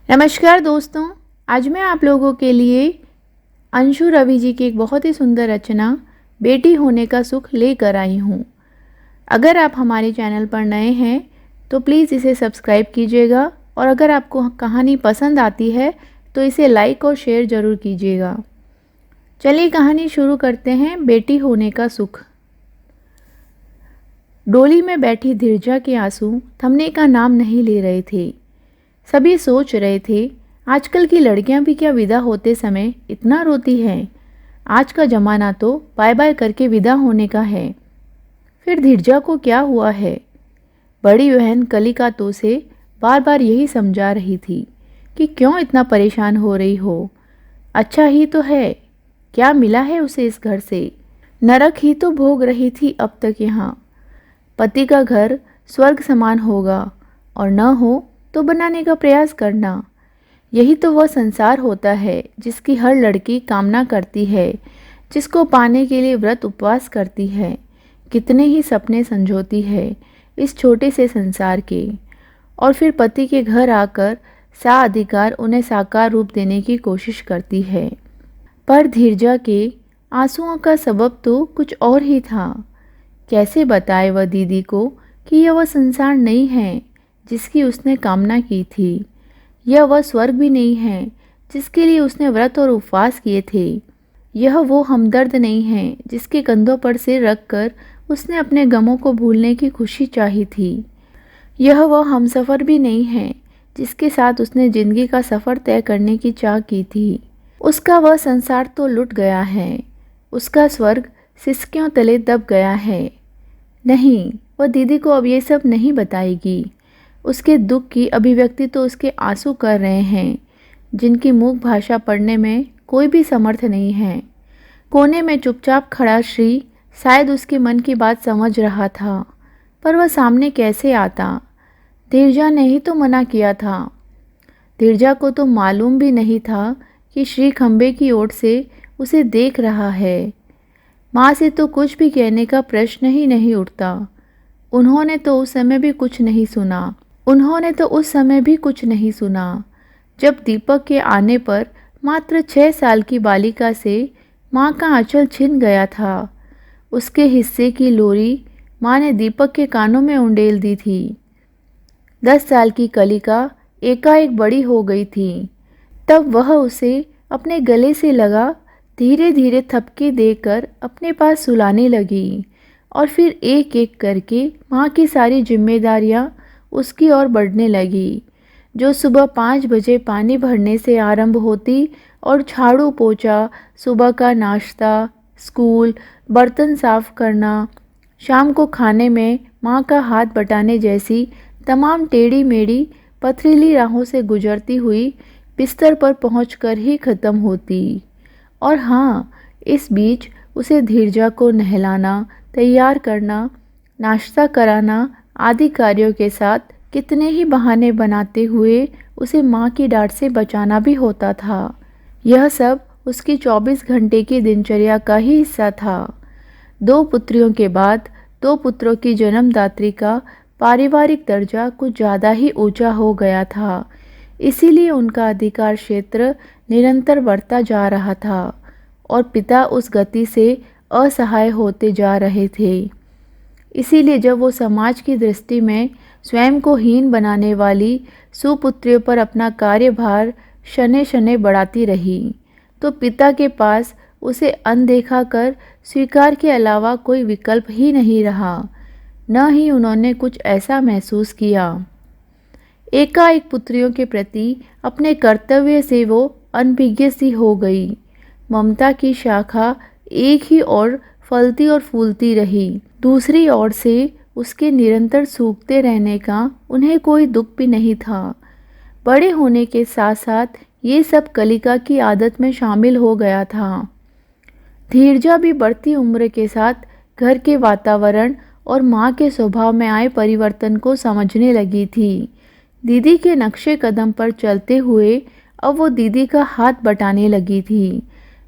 नमस्कार दोस्तों, आज मैं आप लोगों के लिए अंशु रवि जी की एक बहुत ही सुंदर रचना बेटी होने का सुख लेकर आई हूँ। अगर आप हमारे चैनल पर नए हैं तो प्लीज़ इसे सब्सक्राइब कीजिएगा और अगर आपको कहानी पसंद आती है तो इसे लाइक और शेयर ज़रूर कीजिएगा। चलिए कहानी शुरू करते हैं। बेटी होने का सुख। डोली में बैठी धीरजा के आंसू थमने का नाम नहीं ले रहे थे। सभी सोच रहे थे, आजकल की लड़कियां भी क्या विदा होते समय इतना रोती हैं। आज का ज़माना तो बाय बाय करके विदा होने का है। फिर धीरजा को क्या हुआ है? बड़ी बहन कलिका तो से बार बार यही समझा रही थी कि क्यों इतना परेशान हो रही हो। अच्छा ही तो है, क्या मिला है उसे इस घर से? नरक ही तो भोग रही थी अब तक यहाँ। पति का घर स्वर्ग समान होगा और न हो तो बनाने का प्रयास करना। यही तो वह संसार होता है जिसकी हर लड़की कामना करती है, जिसको पाने के लिए व्रत उपवास करती है, कितने ही सपने संजोती है इस छोटे से संसार के, और फिर पति के घर आकर सा अधिकार उन्हें साकार रूप देने की कोशिश करती है। पर धीरजा के आंसुओं का सबब तो कुछ और ही था। कैसे बताए वह दीदी को कि यह वह संसार नहीं है जिसकी उसने कामना की थी। यह वह स्वर्ग भी नहीं है जिसके लिए उसने व्रत और उपवास किए थे। यह वो हमदर्द नहीं है जिसके कंधों पर सिर रखकर उसने अपने गमों को भूलने की खुशी चाही थी। यह वह हमसफ़र भी नहीं है जिसके साथ उसने ज़िंदगी का सफ़र तय करने की चाह की थी। उसका वह संसार तो लुट गया है, उसका स्वर्ग सिसकियों तले दब गया है। नहीं, वह दीदी को अब ये सब नहीं बताएगी। उसके दुख की अभिव्यक्ति तो उसके आंसू कर रहे हैं, जिनकी मूक भाषा पढ़ने में कोई भी समर्थ नहीं है। कोने में चुपचाप खड़ा श्री शायद उसके मन की बात समझ रहा था, पर वह सामने कैसे आता? धीरजा ने ही तो मना किया था। धीरजा को तो मालूम भी नहीं था कि श्री खंबे की ओर से उसे देख रहा है। माँ से तो कुछ भी कहने का प्रश्न ही नहीं उठता। उन्होंने तो उस समय भी कुछ नहीं सुना। जब दीपक के आने पर मात्र 6 साल की बालिका से माँ का आंचल छिन गया था। उसके हिस्से की लोरी माँ ने दीपक के कानों में उंडेल दी थी। 10 साल की कलिका एकाएक बड़ी हो गई थी। तब वह उसे अपने गले से लगा धीरे धीरे थपकी देकर अपने पास सुलाने लगी, और फिर एक एक करके माँ की सारी जिम्मेदारियाँ उसकी ओर बढ़ने लगी, जो सुबह 5 बजे पानी भरने से आरंभ होती और झाड़ू पोछा, सुबह का नाश्ता, स्कूल, बर्तन साफ करना, शाम को खाने में माँ का हाथ बटाने जैसी तमाम टेढ़ी मेढ़ी पथरीली राहों से गुजरती हुई बिस्तर पर पहुंचकर ही ख़त्म होती। और हाँ, इस बीच उसे धीरजा को नहलाना, तैयार करना, नाश्ता कराना आदि कार्यों के साथ कितने ही बहाने बनाते हुए उसे माँ की डांट से बचाना भी होता था। यह सब उसकी 24 घंटे की दिनचर्या का ही हिस्सा था। 2 पुत्रियों के बाद 2 पुत्रों की जन्मदात्री का पारिवारिक दर्जा कुछ ज़्यादा ही ऊंचा हो गया था, इसीलिए उनका अधिकार क्षेत्र निरंतर बढ़ता जा रहा था और पिता उस गति से असहाय होते जा रहे थे। इसीलिए जब वो समाज की दृष्टि में स्वयं को हीन बनाने वाली सुपुत्रियों पर अपना कार्यभार शनै शनै बढ़ाती रही, तो पिता के पास उसे अनदेखा कर स्वीकार के अलावा कोई विकल्प ही नहीं रहा। न ही उन्होंने कुछ ऐसा महसूस किया। एकाएक पुत्रियों के प्रति अपने कर्तव्य से वो अनभिज्ञ सी हो गई। ममता की शाखा एक ही ओर फलती और फूलती रही, दूसरी ओर से उसके निरंतर सूखते रहने का उन्हें कोई दुख भी नहीं था। बड़े होने के साथ साथ ये सब कलिका की आदत में शामिल हो गया था। धीरजा भी बढ़ती उम्र के साथ घर के वातावरण और माँ के स्वभाव में आए परिवर्तन को समझने लगी थी। दीदी के नक्शे कदम पर चलते हुए अब वो दीदी का हाथ बटाने लगी थी।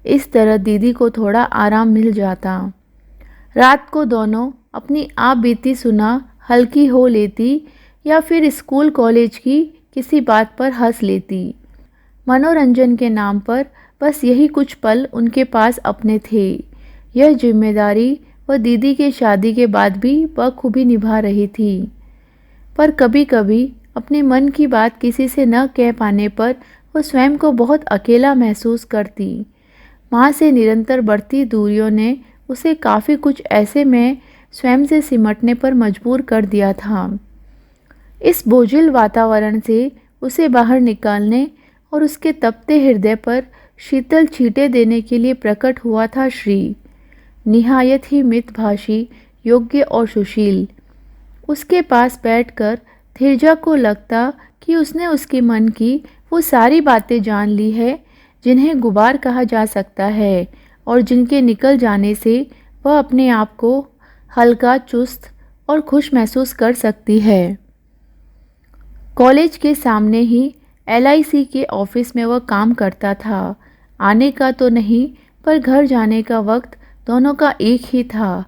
इस तरह दीदी को थोड़ा आराम मिल जाता। रात को दोनों अपनी आप बीती सुना हल्की हो लेती या फिर स्कूल कॉलेज की किसी बात पर हंस लेती। मनोरंजन के नाम पर बस यही कुछ पल उनके पास अपने थे। यह जिम्मेदारी वह दीदी के शादी के बाद भी बखूबी निभा रही थी। पर कभी कभी अपने मन की बात किसी से न कह पाने पर वह स्वयं को बहुत अकेला महसूस करती। माँ से निरंतर बढ़ती दूरियों ने उसे काफ़ी कुछ ऐसे में स्वयं से सिमटने पर मजबूर कर दिया था। इस बोझिल वातावरण से उसे बाहर निकालने और उसके तपते हृदय पर शीतल छींटे देने के लिए प्रकट हुआ था श्री, निहायत ही मितभाषी, योग्य और सुशील। उसके पास बैठकर धीरजा को लगता कि उसने उसके मन की वो सारी बातें जान ली है जिन्हें गुबार कहा जा सकता है और जिनके निकल जाने से वह अपने आप को हल्का, चुस्त और खुश महसूस कर सकती है। कॉलेज के सामने ही LIC के ऑफिस में वह काम करता था। आने का तो नहीं, पर घर जाने का वक्त दोनों का एक ही था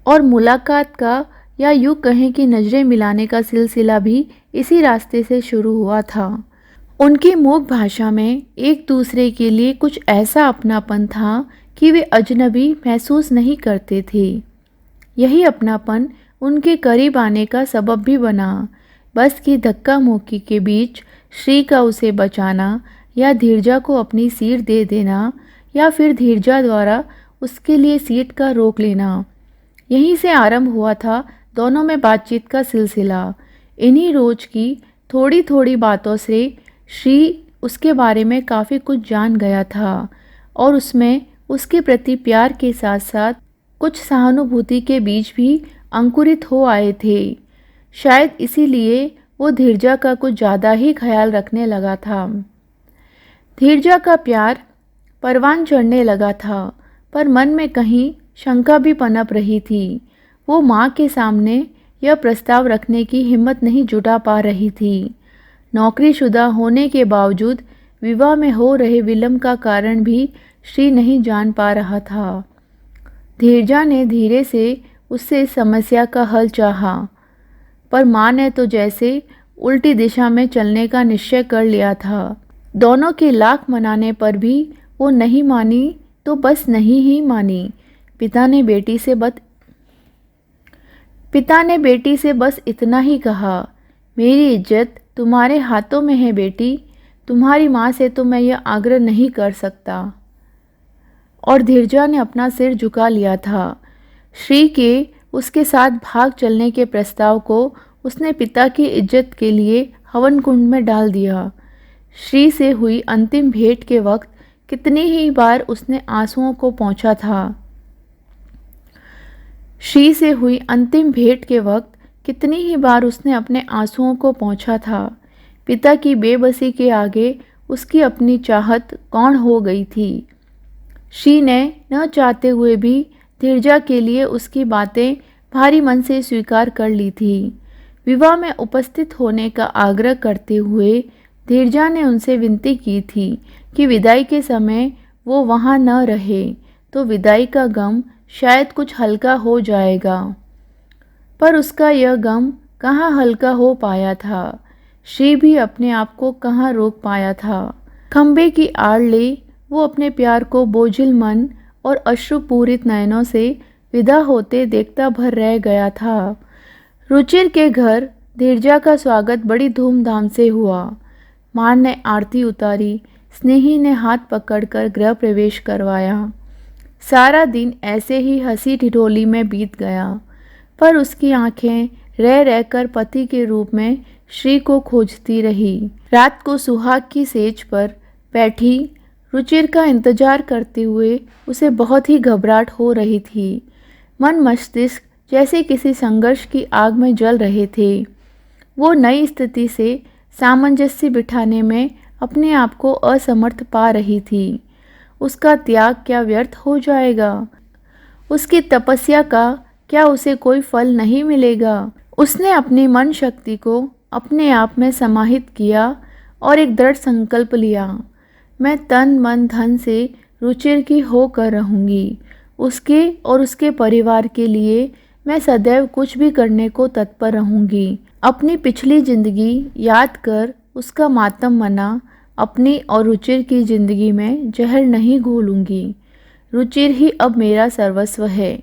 और मुलाकात का या यूँ कहें कि नज़रें मिलाने का सिलसिला भी इसी रास्ते से शुरू हुआ था। उनकी मूक भाषा में एक दूसरे के लिए कुछ ऐसा अपनापन था कि वे अजनबी महसूस नहीं करते थे। यही अपनापन उनके करीब आने का सबब भी बना। बस की धक्का मुक्की के बीच श्री का उसे बचाना या धीरजा को अपनी सीट दे देना या फिर धीरजा द्वारा उसके लिए सीट का रोक लेना, यहीं से आरंभ हुआ था दोनों में बातचीत का सिलसिला। इन्हीं रोज की थोड़ी थोड़ी बातों से श्री उसके बारे में काफ़ी कुछ जान गया था और उसमें उसके प्रति प्यार के साथ साथ कुछ सहानुभूति के बीज भी अंकुरित हो आए थे। शायद इसीलिए वो धीरजा का कुछ ज़्यादा ही ख्याल रखने लगा था। धीरजा का प्यार परवान चढ़ने लगा था, पर मन में कहीं शंका भी पनप रही थी। वो माँ के सामने यह प्रस्ताव रखने की हिम्मत नहीं जुटा पा रही थी। नौकरीशुदा होने के बावजूद विवाह में हो रहे विलंब का कारण भी श्री नहीं जान पा रहा था। धीरजा ने धीरे से उससे इस समस्या का हल चाहा, पर माँ ने तो जैसे उल्टी दिशा में चलने का निश्चय कर लिया था। दोनों के लाख मनाने पर भी वो नहीं मानी तो बस नहीं ही मानी। पिता ने बेटी से बस इतना ही कहा, मेरी इज्जत तुम्हारे हाथों में है बेटी, तुम्हारी माँ से तो मैं यह आग्रह नहीं कर सकता। और धीरजा ने अपना सिर झुका लिया था। श्री के उसके साथ भाग चलने के प्रस्ताव को उसने पिता की इज्जत के लिए हवन कुंड में डाल दिया। श्री से हुई अंतिम भेंट के वक्त कितनी ही बार उसने आंसुओं को पोंछा था। श्री से हुई अंतिम भेंट के वक्त कितनी ही बार उसने अपने आंसुओं को पोंछा था। पिता की बेबसी के आगे उसकी अपनी चाहत कौन हो गई थी। श्री ने न चाहते हुए भी धीरजा के लिए उसकी बातें भारी मन से स्वीकार कर ली थी। विवाह में उपस्थित होने का आग्रह करते हुए धीरजा ने उनसे विनती की थी कि विदाई के समय वो वहाँ न रहे तो विदाई का गम शायद कुछ हल्का हो जाएगा, पर उसका यह गम कहाँ हल्का हो पाया था। श्री भी अपने आप को कहाँ रोक पाया था। खंबे की आड़ ले वो अपने प्यार को बोझिल मन और अश्रुपूरित नयनों से विदा होते देखता भर रह गया था। रुचिर के घर धीरजा का स्वागत बड़ी धूमधाम से हुआ। माँ ने आरती उतारी, स्नेही ने हाथ पकड़कर गृह प्रवेश करवाया। सारा दिन ऐसे ही हंसी ठिठोली में बीत गया, पर उसकी आंखें रह रहकर पति के रूप में श्री को खोजती रही। रात को सुहाग की सेज पर बैठी रुचिर का इंतजार करते हुए उसे बहुत ही घबराहट हो रही थी। मन मस्तिष्क जैसे किसी संघर्ष की आग में जल रहे थे। वो नई स्थिति से सामंजस्य बिठाने में अपने आप को असमर्थ पा रही थी। उसका त्याग क्या व्यर्थ हो जाएगा? उसकी तपस्या का क्या उसे कोई फल नहीं मिलेगा? उसने अपनी मन शक्ति को अपने आप में समाहित किया और एक दृढ़ संकल्प लिया, मैं तन मन धन से रुचिर की होकर रहूँगी। उसके और उसके परिवार के लिए मैं सदैव कुछ भी करने को तत्पर रहूँगी। अपनी पिछली जिंदगी याद कर उसका मातम मना, अपनी और रुचिर की ज़िंदगी में जहर नहीं घोलूंगी। रुचिर ही अब मेरा सर्वस्व है।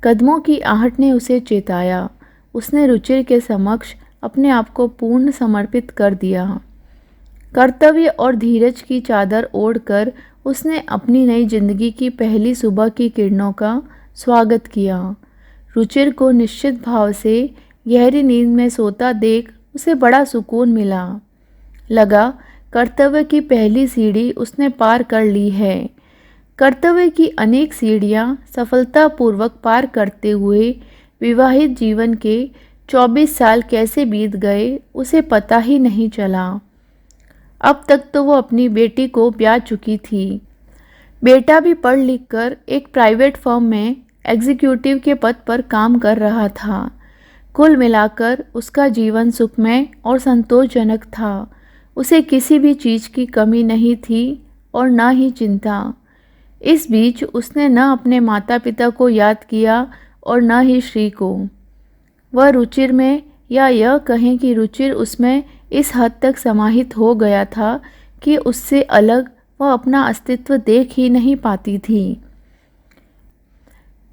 कदमों की आहट ने उसे चेताया। उसने रुचिर के समक्ष अपने आप को पूर्ण समर्पित कर दिया। कर्तव्य और धीरज की चादर ओढ़कर उसने अपनी नई जिंदगी की पहली सुबह की किरणों का स्वागत किया। रुचिर को निश्चित भाव से गहरी नींद में सोता देख उसे बड़ा सुकून मिला। लगा कर्तव्य की पहली सीढ़ी उसने पार कर ली है। कर्तव्य की अनेक सीढ़ियां सफलतापूर्वक पार करते हुए विवाहित जीवन के 24 साल कैसे बीत गए उसे पता ही नहीं चला। अब तक तो वो अपनी बेटी को ब्याह चुकी थी। बेटा भी पढ़ लिख कर एक प्राइवेट फर्म में एग्जीक्यूटिव के पद पर काम कर रहा था। कुल मिलाकर उसका जीवन सुखमय और संतोषजनक था। उसे किसी भी चीज़ की कमी नहीं थी और न ही चिंता। इस बीच उसने न अपने माता पिता को याद किया और न ही श्री को। वह रुचिर में, या यह कहें कि रुचिर उसमें इस हद तक समाहित हो गया था कि उससे अलग वह अपना अस्तित्व देख ही नहीं पाती थी।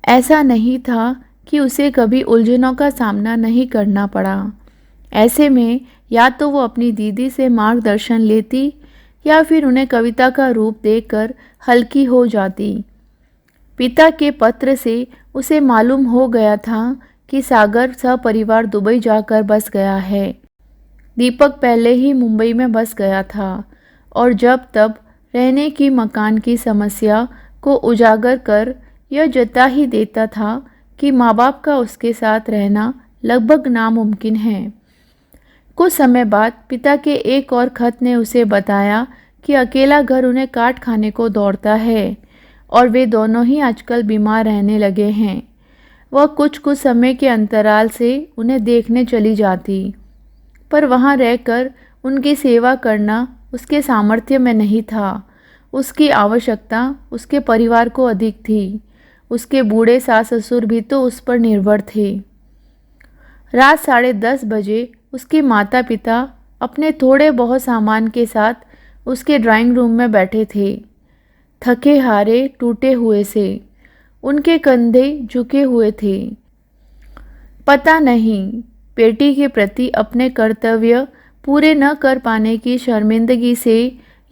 ऐसा नहीं था कि उसे कभी उलझनों का सामना नहीं करना पड़ा। ऐसे में या तो वो अपनी दीदी से मार्गदर्शन लेती या फिर उन्हें कविता का रूप देकर हल्की हो जाती। पिता के पत्र से उसे मालूम हो गया था कि सागर सपरिवार दुबई जाकर बस गया है। दीपक पहले ही मुंबई में बस गया था और जब तब रहने की मकान की समस्या को उजागर कर यह जता ही देता था कि माँ बाप का उसके साथ रहना लगभग नामुमकिन है। कुछ समय बाद पिता के एक और खत ने उसे बताया कि अकेला घर उन्हें काट खाने को दौड़ता है और वे दोनों ही आजकल बीमार रहने लगे हैं। वह कुछ कुछ समय के अंतराल से उन्हें देखने चली जाती, पर वहाँ रहकर उनकी सेवा करना उसके सामर्थ्य में नहीं था। उसकी आवश्यकता उसके परिवार को अधिक थी। उसके बूढ़े सास ससुर भी तो उस पर निर्भर थे। रात 10:30 बजे उसके माता पिता अपने थोड़े बहुत सामान के साथ उसके ड्राइंग रूम में बैठे थे, थके हारे टूटे हुए से। उनके कंधे झुके हुए थे। पता नहीं बेटी के प्रति अपने कर्तव्य पूरे न कर पाने की शर्मिंदगी से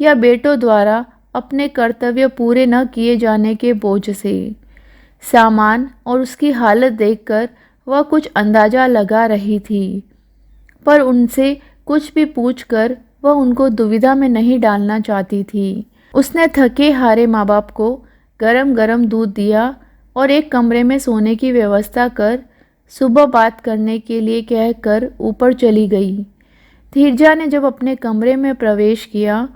या बेटों द्वारा अपने कर्तव्य पूरे न किए जाने के बोझ से। सामान और उसकी हालत देखकर वह कुछ अंदाज़ा लगा रही थी, पर उनसे कुछ भी पूछकर वह उनको दुविधा में नहीं डालना चाहती थी। उसने थके हारे माँ बाप को गरम गरम दूध दिया और एक कमरे में सोने की व्यवस्था कर सुबह बात करने के लिए कहकर ऊपर चली गई। धीरजा ने जब अपने कमरे में प्रवेश किया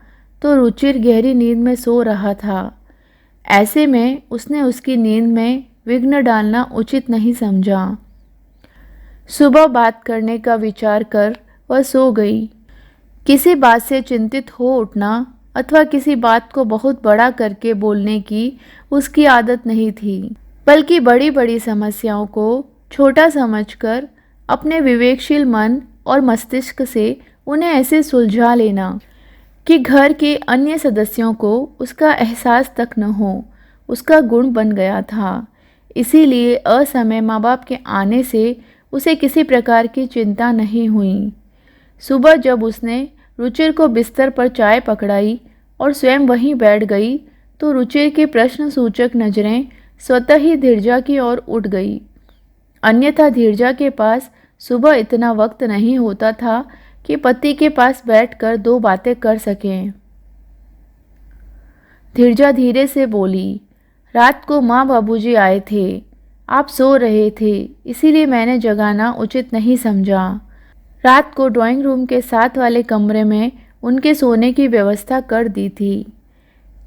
तो रुचिर गहरी नींद में सो रहा था। ऐसे में उसने उसकी नींद में विघ्न डालना उचित नहीं समझा। सुबह बात करने का विचार कर वह सो गई। किसी बात से चिंतित हो उठना अथवा किसी बात को बहुत बड़ा करके बोलने की उसकी आदत नहीं थी, बल्कि बड़ी बड़ी समस्याओं को छोटा समझकर अपने विवेकशील मन और मस्तिष्क से उन्हें ऐसे सुलझा लेना कि घर के अन्य सदस्यों को उसका एहसास तक न हो, उसका गुण बन गया था। इसीलिए असमय माँ बाप के आने से उसे किसी प्रकार की चिंता नहीं हुई। सुबह जब उसने रुचिर को बिस्तर पर चाय पकड़ाई और स्वयं वहीं बैठ गई तो रुचिर की प्रश्न सूचक नज़रें स्वतः ही धीरजा की ओर उठ गई। अन्यथा धीरजा के पास सुबह इतना वक्त नहीं होता था कि पति के पास बैठकर दो बातें कर सकें। धीरजा धीरे से बोली, रात को माँ बाबूजी आए थे, आप सो रहे थे, इसीलिए मैंने जगाना उचित नहीं समझा। रात को ड्राइंग रूम के साथ वाले कमरे में उनके सोने की व्यवस्था कर दी थी।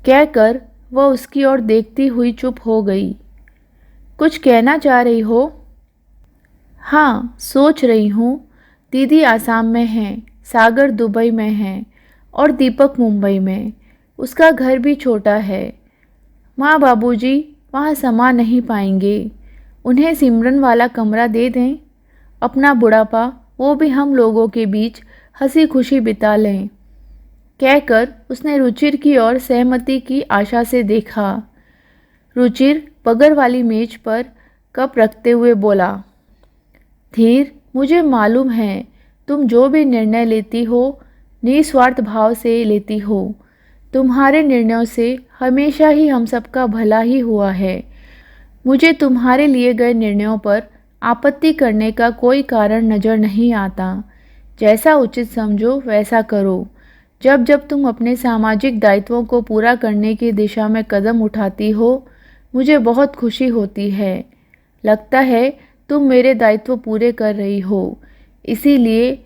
कहकर वह उसकी ओर देखती हुई चुप हो गई। कुछ कहना चाह रही हो? हाँ, सोच रही हूँ। दीदी आसाम में हैं, सागर दुबई में हैं और दीपक मुंबई में। उसका घर भी छोटा है। माँ बाबूजी वहाँ समा नहीं पाएंगे। उन्हें सिमरन वाला कमरा दे दें। अपना बुढ़ापा वो भी हम लोगों के बीच हंसी खुशी बिता लें, कहकर उसने रुचिर की ओर सहमति की आशा से देखा। रुचिर बगल वाली मेज पर कप रखते हुए बोला, धीर, मुझे मालूम है तुम जो भी निर्णय लेती हो निस्वार्थ भाव से लेती हो। तुम्हारे निर्णयों से हमेशा ही हम सबका भला ही हुआ है। मुझे तुम्हारे लिए गए निर्णयों पर आपत्ति करने का कोई कारण नज़र नहीं आता। जैसा उचित समझो वैसा करो। जब जब तुम अपने सामाजिक दायित्वों को पूरा करने की दिशा में कदम उठाती हो, मुझे बहुत खुशी होती है। लगता है तुम मेरे दायित्व पूरे कर रही हो। इसीलिए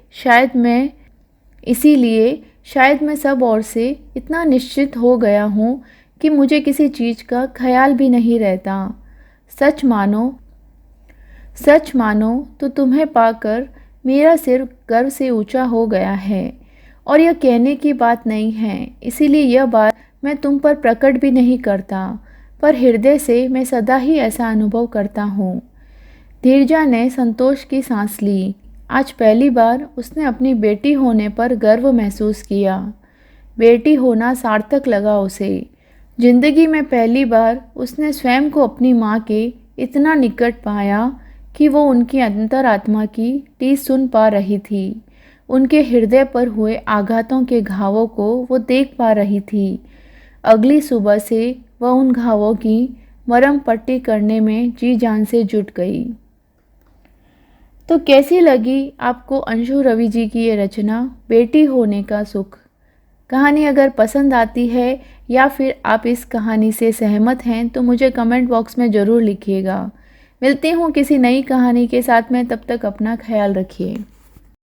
शायद मैं सब ओर से इतना निश्चित हो गया हूँ कि मुझे किसी चीज़ का ख्याल भी नहीं रहता। सच मानो तो तुम्हें पाकर मेरा सिर गर्व से ऊंचा हो गया है। और यह कहने की बात नहीं है, इसीलिए यह बात मैं तुम पर प्रकट भी नहीं करता, पर हृदय से मैं सदा ही ऐसा अनुभव करता हूँ। धीरजा ने संतोष की सांस ली। आज पहली बार उसने अपनी बेटी होने पर गर्व महसूस किया। बेटी होना सार्थक लगा उसे। जिंदगी में पहली बार उसने स्वयं को अपनी माँ के इतना निकट पाया कि वो उनकी अंतरात्मा की टीस सुन पा रही थी। उनके हृदय पर हुए आघातों के घावों को वो देख पा रही थी। अगली सुबह से वह उन घावों की मरहम पट्टी करने में जी जान से जुट गई। तो कैसी लगी आपको अंशु रवि जी की ये रचना बेटी होने का सुख? कहानी अगर पसंद आती है या फिर आप इस कहानी से सहमत हैं तो मुझे कमेंट बॉक्स में ज़रूर लिखिएगा। मिलती हूँ किसी नई कहानी के साथ में, तब तक अपना ख्याल रखिए।